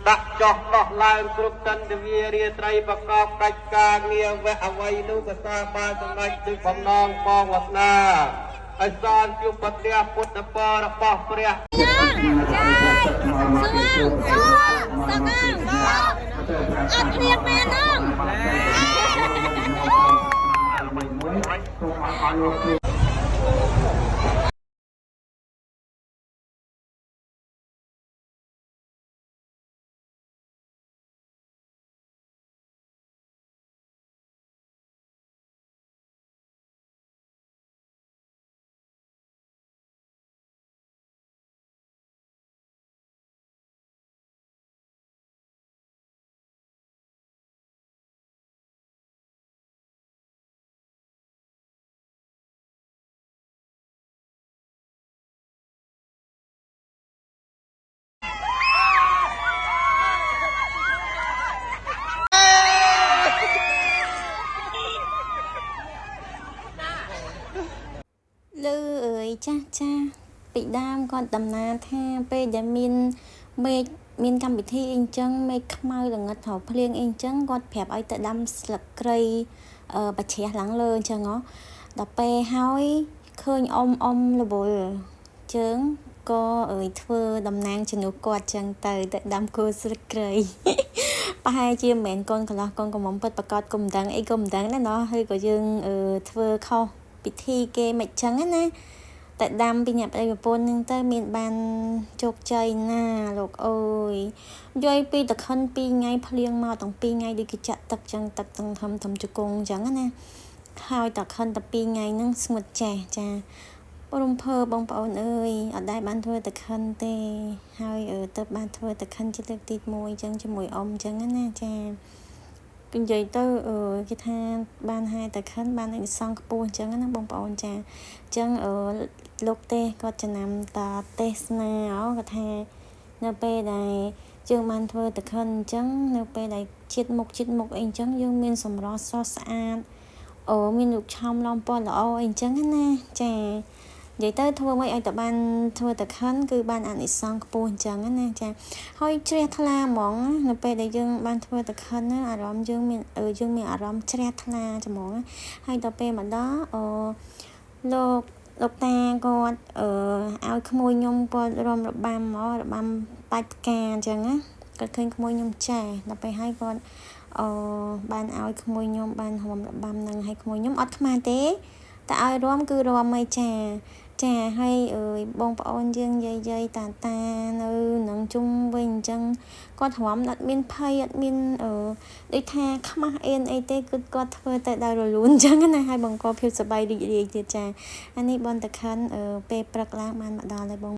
ដាក់ចោះដោះឡើងគ្រប់តន្ទវារាត្រីប្រកបកិច្ចការងារវៈអវ័យនោះក៏សាបានសម្រេចទឹកបំណងបងវាសនាឲ្យសនជួបប្រទះពុទ្ធពររបស់ព្រះចាយស្វាងសងអត់ព្រៀបមែនហ្នឹងលឺអើយចាស់ចាស់ពីដើមគាត់ដំណើរថាពេលដែលមានមេឃមានកម្មវិធីអីចឹងមេឃខ្មៅល្ងិតរោភ្លៀងអីចឹងគាត់ប្រាប់ឲ្យទៅដាំស្លឹកគ្រៃបច្ឆេះឡើងលើអញ្ចឹងហ៎ដល់ពេលហើយឃើញអ៊ំរវល់ជើងក៏ធ្វើតំណាងជំនួសគាត់ចឹងទៅដាំគល់ស្លឹកគ្រៃប្រហែលជាមិនមែនកូនកន្លោះកូនកំមុំពិតប្រកបគុំដឹងអីក៏មិនដឹងដែរណោះហើយក៏យើងធ្វើខុសពិធីគេមិនចឹងណាតែដាំពីអ្នកប្តីប្រពន្ធនឹងទៅមានបានជោគជ័យណាលោកអើយនិយាយពីតខិន2ថ្ងៃភ្លៀងមកទាំង2ថ្ងៃដូចគេចាក់ទឹកចឹងទឹកទាំងធំជង្គង់ចឹងណាហើយតខិនតែ2ថ្ងៃហ្នឹងស្ងួតចាស់ចារំភើបបងប្អូនអើយអត់ដែរបានធ្វើតខិនទេហើយទៅបានធ្វើតខិនជាលើកទី1ចឹងជាមួយអ៊ំចឹងណាចានិយាយទៅគេថាបានហើយតខិនបានអិសង្ឃខ្ពស់ចឹងណាបងប្អូនចាចឹងលោកទេសគាត់ចំណាំតាទេសនាគាត់ថានៅពេលដែលយើងបានធ្វើតខិនអញ្ចឹងនៅពេលដែលជាតិមុខអីអញ្ចឹងយើងមានសម្រស់ស្រស់ស្អាតមានរូបឆោមឡំពណ៌ល្អអីអញ្ចឹងណាចានិយាយទៅធ្វើមិនឲ្យតបានធ្វើតខិនគឺបានអានិសង្ឃខ្ពស់អញ្ចឹងណាចាហើយជ្រះថ្លាហ្មងនៅពេលដែលយើងបានធ្វើតខិនណាអារម្មណ៍យើងមានអារម្មណ៍ជ្រះថ្លាហ្មងហើយដល់ពេលមកដល់លោកតាគាត់ឲ្យក្មួយខ្ញុំគាត់រំរបាំបាច់ផ្កាអញ្ចឹងណាគាត់ឃើញក្មួយខ្ញុំចាស់ដល់ពេលហើយគាត់បានឲ្យក្មួយខ្ញុំបានរំរបាំនឹងឲ្យក្មួយខ្ញុំអត់ខ្មាស់ទេតែឲ្យរំគឺរំមិនចាហើយបងប្អូនយើងយាយតានៅនឹងជុំវិញអញ្ចឹងគាត់រំអត់មានភ័យអត់មានដូចថាខ្មាស់អៀនអីទេគឺគាត់ធ្វើទៅដោយរលូនអញ្ចឹងណាហើយបង្កភាពសប្បាយរីករាយទៀតចាអានេះបនតខិនពេលព្រឹកឡើងបានមកដល់ហើយបង